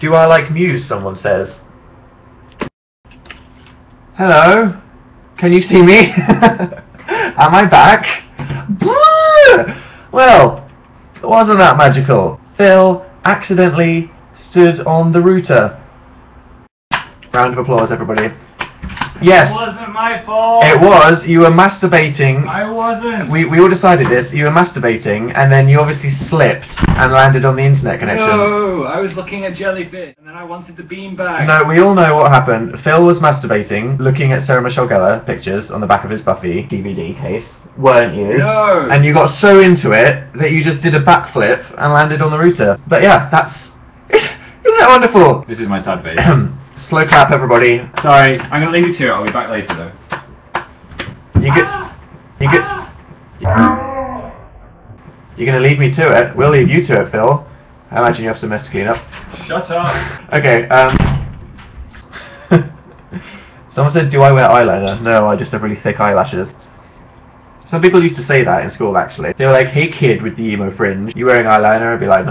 Do I like Muse, someone says. Hello? Can you see me? Am I back? Well, wasn't that magical? Phil accidentally stood on the router. Round of applause, everybody. Yes. It wasn't my fault. It was. You were masturbating. I wasn't. We all decided this. You were masturbating, and then you obviously slipped and landed on the internet connection. No, I was looking at jellyfish, and then I wanted the beanbag. No, we all know what happened. Phil was masturbating, looking at Sarah Michelle Gellar pictures on the back of his Buffy DVD case, weren't you? No. And you got so into it that you just did a backflip and landed on the router. But yeah, isn't that wonderful? This is my sad face. Slow clap, everybody. Sorry, I'm gonna leave you to it. I'll be back later though. You're gonna leave me to it. We'll leave you to it, Phil. I imagine you have some mess to clean up. Shut up. Okay, someone said, do I wear eyeliner? No, I just have really thick eyelashes. Some people used to say that in school, actually. They were like, hey kid with the emo fringe, you wearing eyeliner? I'd be like,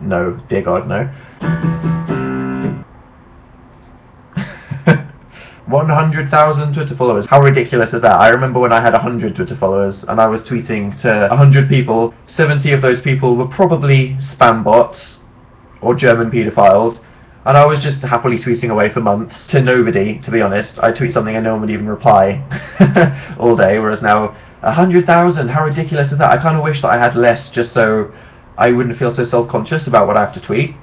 no, dear God, no. 100,000 Twitter followers. How ridiculous is that? I remember when I had 100 Twitter followers and I was tweeting to 100 people. 70 of those people were probably spam bots or German paedophiles. And I was just happily tweeting away for months to nobody, to be honest. I tweet something and no one would even reply all day, whereas now 100,000, how ridiculous is that? I kind of wish that I had less just so I wouldn't feel so self-conscious about what I have to tweet.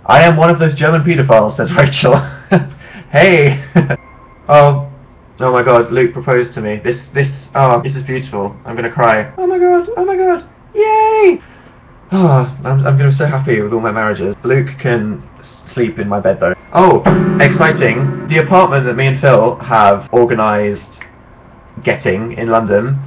I am one of those German paedophiles, says Rachel. Hey! Oh my God, Luke proposed to me. This is beautiful. I'm gonna cry. Oh my God, yay! Oh, I'm gonna be so happy with all my marriages. Luke can sleep in my bed though. Oh, exciting. The apartment that me and Phil have organised getting in London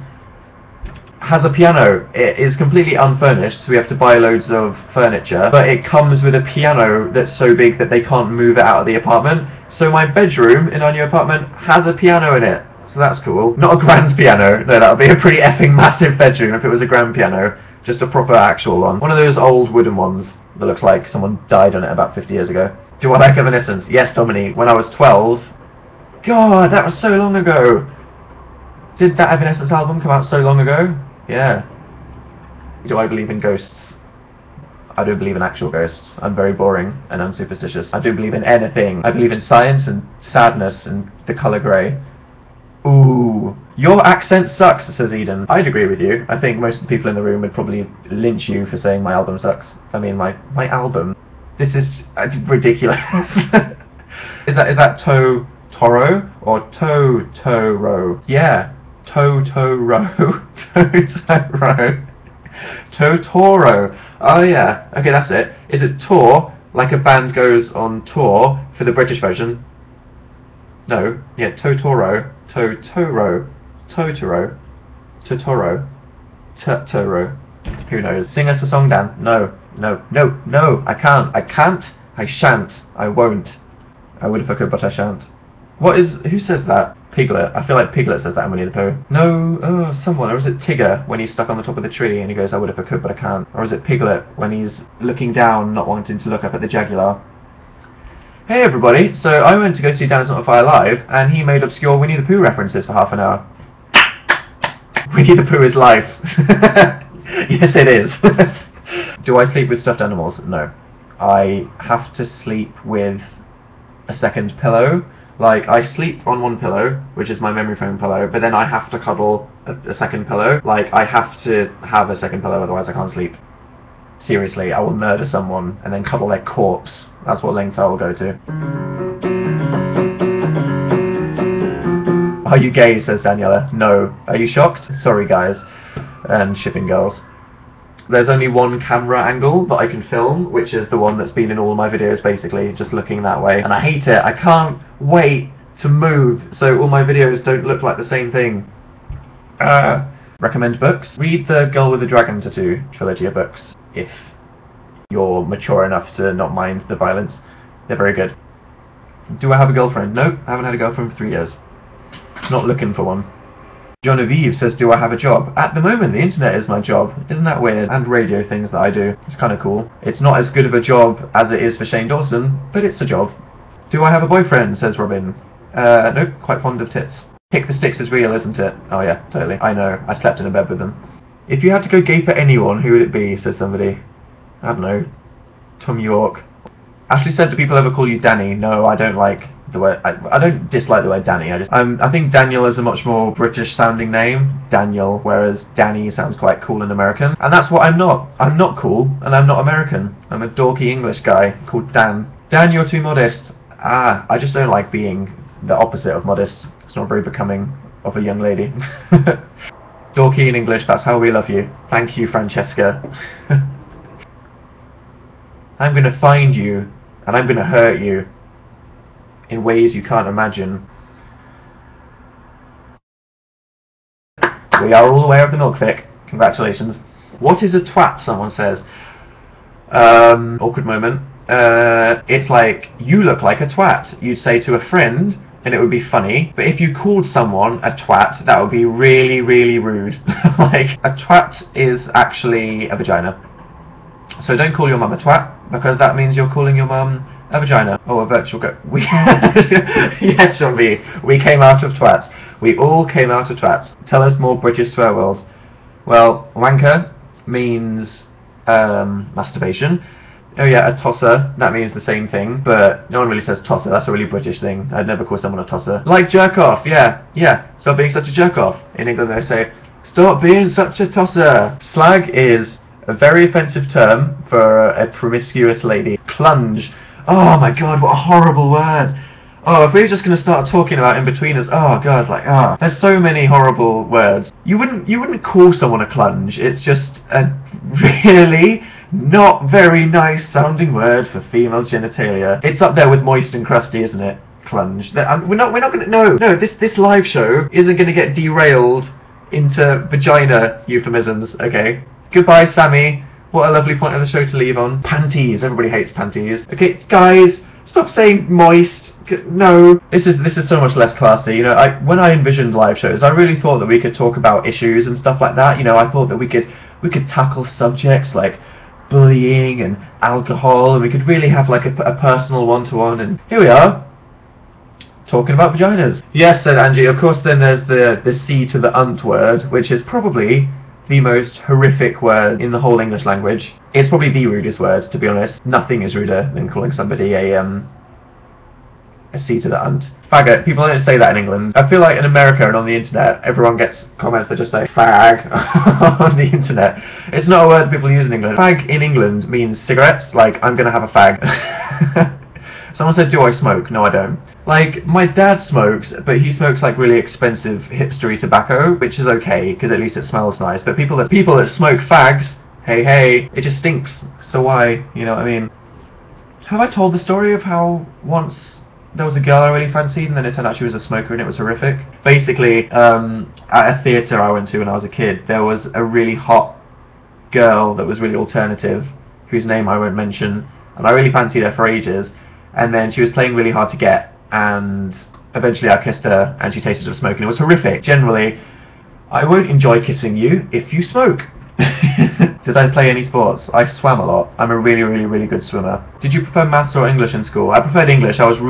has a piano. It is completely unfurnished, so we have to buy loads of furniture, but it comes with a piano that's so big that they can't move it out of the apartment. So my bedroom in our new apartment has a piano in it. So that's cool. Not a grand piano. No, that would be a pretty effing massive bedroom if it was a grand piano. Just a proper actual one. One of those old wooden ones that looks like someone died on it about 50 years ago. Do I like Evanescence? Yes, Dominique. When I was 12. God, that was so long ago. Did that Evanescence album come out so long ago? Yeah. Do I believe in ghosts? I don't believe in actual ghosts. I'm very boring and unsuperstitious. I don't believe in anything. I believe in science and sadness and the colour grey. Ooh. Your accent sucks, says Eden. I'd agree with you. I think most of the people in the room would probably lynch you for saying my album sucks. I mean, my album. This is ridiculous. Is that Toro or Totoro? Yeah. Totoro. Totoro. Totoro. Oh yeah. Okay, that's it. Is it tour, like a band goes on tour for the British version? No. Yeah, Totoro. Totoro. Totoro. Totoro. Totoro. Who knows? Sing us a song, Dan. No. I can't. I shan't. I won't. I would if I could, but I shan't. Who says that? Piglet. I feel like Piglet says that in Winnie the Pooh. No, someone. Or is it Tigger when he's stuck on the top of the tree and he goes, I would if I could, but I can't. Or is it Piglet when he's looking down, not wanting to look up at the Jaguar? Hey everybody, so I went to go see Dan Is Not on Fire live, and he made obscure Winnie the Pooh references for half an hour. Winnie the Pooh is life. Yes, it is. Do I sleep with stuffed animals? No. I have to sleep with a second pillow. Like, I sleep on one pillow, which is my memory foam pillow, but then I have to cuddle a second pillow. Like, I have to have a second pillow, otherwise I can't sleep. Seriously, I will murder someone and then cuddle their corpse. That's what length I will go to. Are you gay, says Daniela. No. Are you shocked? Sorry, guys. And shipping girls. There's only one camera angle that I can film, which is the one that's been in all my videos, basically, just looking that way. And I hate it. I can't wait to move, so all my videos don't look like the same thing. Recommend books? Read the Girl with the Dragon Tattoo trilogy of books, if you're mature enough to not mind the violence. They're very good. Do I have a girlfriend? Nope, I haven't had a girlfriend for 3 years. Not looking for one. Genevieve says, do I have a job? At the moment, the internet is my job. Isn't that weird? And radio things that I do. It's kind of cool. It's not as good of a job as it is for Shane Dawson, but it's a job. Do I have a boyfriend? Says Robin. Nope, quite fond of tits. Kick the sticks is real, isn't it? Oh yeah, totally. I know, I slept in a bed with them. If you had to go gape at anyone, who would it be? Says somebody. I don't know. Tom York. Ashley said, do people ever call you Danny? No, I don't like the word. I don't dislike the word Danny. I think Daniel is a much more British sounding name, Daniel, whereas Danny sounds quite cool and American. And that's what I'm not. I'm not cool, and I'm not American. I'm a dorky English guy called Dan. Dan, you're too modest. I just don't like being the opposite of modest. It's not very becoming of a young lady. Dorky in English, that's how we love you. Thank you, Francesca. I'm gonna find you, and I'm gonna hurt you in ways you can't imagine. We are all aware of the milk fic. Congratulations. What is a twat, someone says. Awkward moment. It's like, you look like a twat. You'd say to a friend, and it would be funny, but if you called someone a twat, that would be really, really rude. Like, a twat is actually a vagina. So don't call your mum a twat, because that means you're calling your mum a vagina. Oh, a virtual go. Yes, Jean-V, we came out of twats. We all came out of twats. Tell us more British swear words. Well, wanker means masturbation. Oh yeah, a tosser, that means the same thing, but no one really says tosser. That's a really British thing. I'd never call someone a tosser. Like jerk off, yeah. Stop being such a jerk off. In England they say, stop being such a tosser. Slag is a very offensive term for a promiscuous lady. Clunge. Oh my god, what a horrible word. Oh, if we were just going to start talking about in-betweeners, oh god, like, there's so many horrible words. You wouldn't call someone a clunge. It's just a really not very nice sounding word for female genitalia. It's up there with moist and crusty, isn't it? Clunge. We're not gonna, no, this live show isn't gonna get derailed into vagina euphemisms, okay? Goodbye, Sammy. What a lovely point of the show to leave on. Panties. Everybody hates panties. Okay, guys, stop saying moist. No. This is so much less classy. You know, when I envisioned live shows, I really thought that we could talk about issues and stuff like that. You know, I thought that we could tackle subjects like bullying and alcohol, and we could really have like a personal one-to-one, and here we are talking about vaginas. Yes, said Angie, of course. Then there's the C to the unt word, which is probably the most horrific word in the whole English language. It's probably the rudest word, to be honest. Nothing is ruder than calling somebody a C to the unt. Faggot. People don't say that in England. I feel like in America and on the internet, everyone gets comments that just say fag on the internet. It's not a word people use in England. Fag in England means cigarettes. Like, I'm gonna have a fag. Someone said, do I smoke? No, I don't. Like, my dad smokes, but he smokes like really expensive hipstery tobacco, which is okay, because at least it smells nice. But people that smoke fags, hey, it just stinks. So why? You know what I mean? Have I told the story of how once there was a girl I really fancied, and then it turned out she was a smoker, and it was horrific? Basically, at a theatre I went to when I was a kid, there was a really hot girl that was really alternative, whose name I won't mention, and I really fancied her for ages. And then she was playing really hard to get, and eventually I kissed her, and she tasted of smoke, and it was horrific. Generally, I won't enjoy kissing you if you smoke. Did I play any sports? I swam a lot. I'm a really, really, really good swimmer. Did you prefer maths or English in school? I preferred English. I was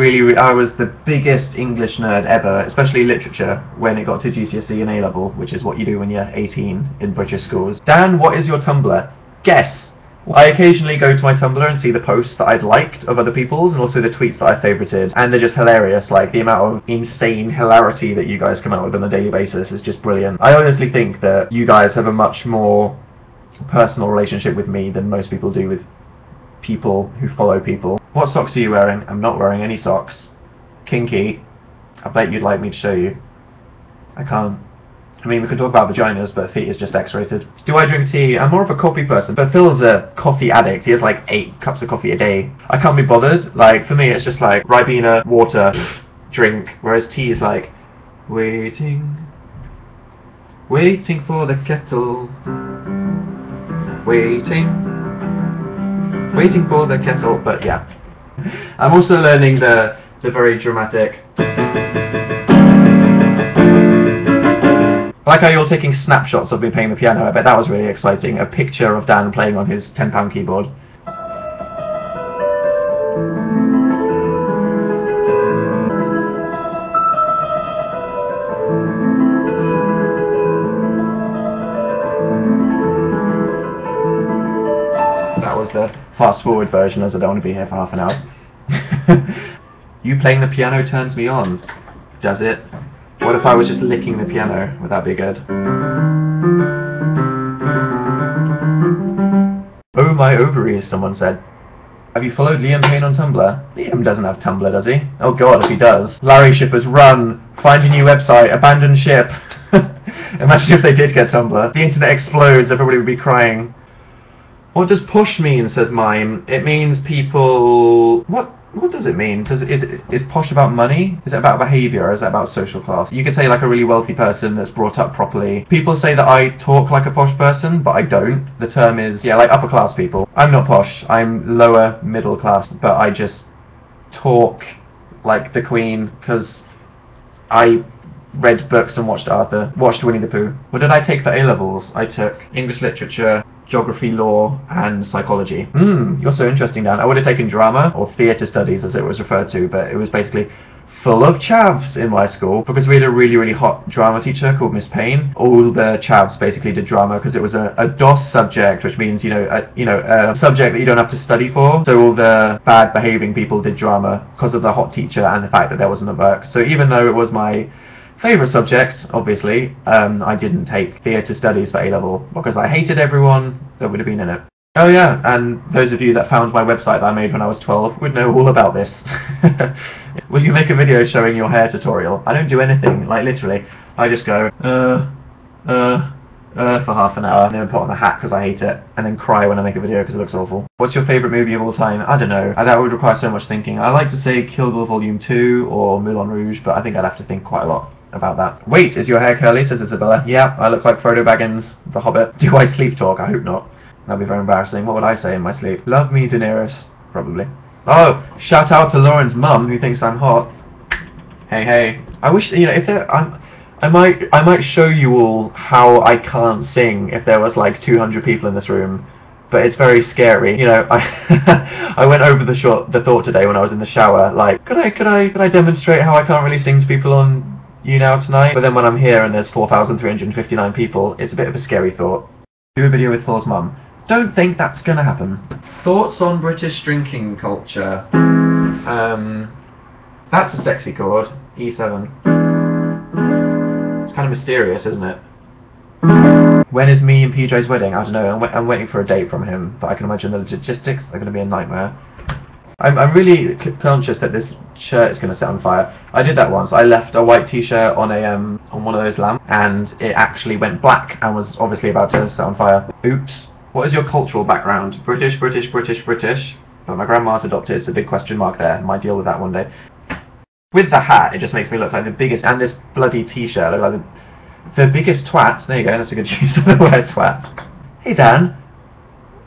the biggest English nerd ever, especially literature, when it got to GCSE and A-level, which is what you do when you're 18 in British schools. Dan, what is your Tumblr? Guess. I occasionally go to my Tumblr and see the posts that I'd liked of other people's, and also the tweets that I favorited, and they're just hilarious. Like, the amount of insane hilarity that you guys come out with on a daily basis is just brilliant. I honestly think that you guys have a much more personal relationship with me than most people do with people who follow people. What socks are you wearing? I'm not wearing any socks. Kinky. I bet you'd like me to show you. I can't. I mean, we can talk about vaginas, but feet is just X-rated. Do I drink tea? I'm more of a coffee person, but Phil's a coffee addict. He has like 8 cups of coffee a day. I can't be bothered. Like, for me, it's just like Ribena, water, drink, whereas tea is like waiting for the kettle, waiting for the kettle. But yeah, I'm also learning the very dramatic. I like how you're taking snapshots of me playing the piano. I bet that was really exciting. A picture of Dan playing on his £10 keyboard. That was the fast forward version, as I don't want to be here for half an hour. You playing the piano turns me on. Does it? What if I was just licking the piano? Would that be good? Oh my ovaries, someone said. Have you followed Liam Payne on Tumblr? Liam doesn't have Tumblr, does he? Oh god, if he does. Larry shippers, run! Find a new website, abandon ship! Imagine if they did get Tumblr. The internet explodes, everybody would be crying. What does push mean, says Mime? It means people... What does it mean? Is posh about money? Is it about behaviour, or is it about social class? You could say like a really wealthy person that's brought up properly. People say that I talk like a posh person, but I don't. The term is, yeah, like upper class people. I'm not posh, I'm lower middle class, but I just talk like the Queen, because I read books and watched Winnie the Pooh. What did I take for A-levels? I took English literature, geography, law, and psychology. You're so interesting, Dan. I would have taken drama, or theatre studies as it was referred to, but it was basically full of chavs in my school, because we had a really, really hot drama teacher called Miss Payne. All the chavs basically did drama, because it was a DOS subject, which means, a subject that you don't have to study for. So all the bad behaving people did drama because of the hot teacher and the fact that there wasn't a work. So even though it was my favourite subject, obviously, I didn't take theatre studies for A-level because I hated everyone that would have been in it. Oh yeah, and those of you that found my website that I made when I was 12 would know all about this. Will you make a video showing your hair tutorial? I don't do anything, like literally. I just go, for half an hour, and then put on a hat because I hate it, and then cry when I make a video because it looks awful. What's your favourite movie of all time? I don't know. That would require so much thinking. I like to say Kill Bill Volume 2 or Moulin Rouge, but I think I'd have to think quite a lot about that. Wait, is your hair curly, says Isabella. Yeah, I look like Frodo Baggins, the Hobbit. Do I sleep talk? I hope not. That'd be very embarrassing. What would I say in my sleep? Love me, Daenerys. Probably. Oh, shout out to Lauren's mum who thinks I'm hot. Hey. I wish, if there... I might show you all how I can't sing if there was like 200 people in this room, but it's very scary. I went over the thought today when I was in the shower, like, could I demonstrate how I can't really sing to people on You Now Tonight? But then when I'm here and there's 4,359 people, it's a bit of a scary thought. Do a video with Thor's mum. Don't think that's gonna happen. Thoughts on British drinking culture? That's a sexy chord. E7. It's kind of mysterious, isn't it? When is me and PJ's wedding? I don't know. I'm waiting for a date from him, but I can imagine the logistics are going to be a nightmare. I'm really conscious that this shirt is going to set on fire. I did that once. I left a white t-shirt on on one of those lamps, and it actually went black and was obviously about to set on fire. Oops. What is your cultural background? British. But my grandma's adopted. It's a big question mark there. Might deal with that one day. With the hat, it just makes me look like the biggest, and this bloody t-shirt, look like the biggest twat. There you go, that's a good use of the word twat. Hey Dan,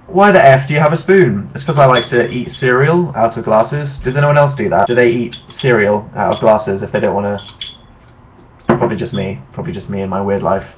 why the F do you have a spoon? It's because I like to eat cereal out of glasses. Does anyone else do that? Do they eat cereal out of glasses if they don't want to? Probably just me in my weird life.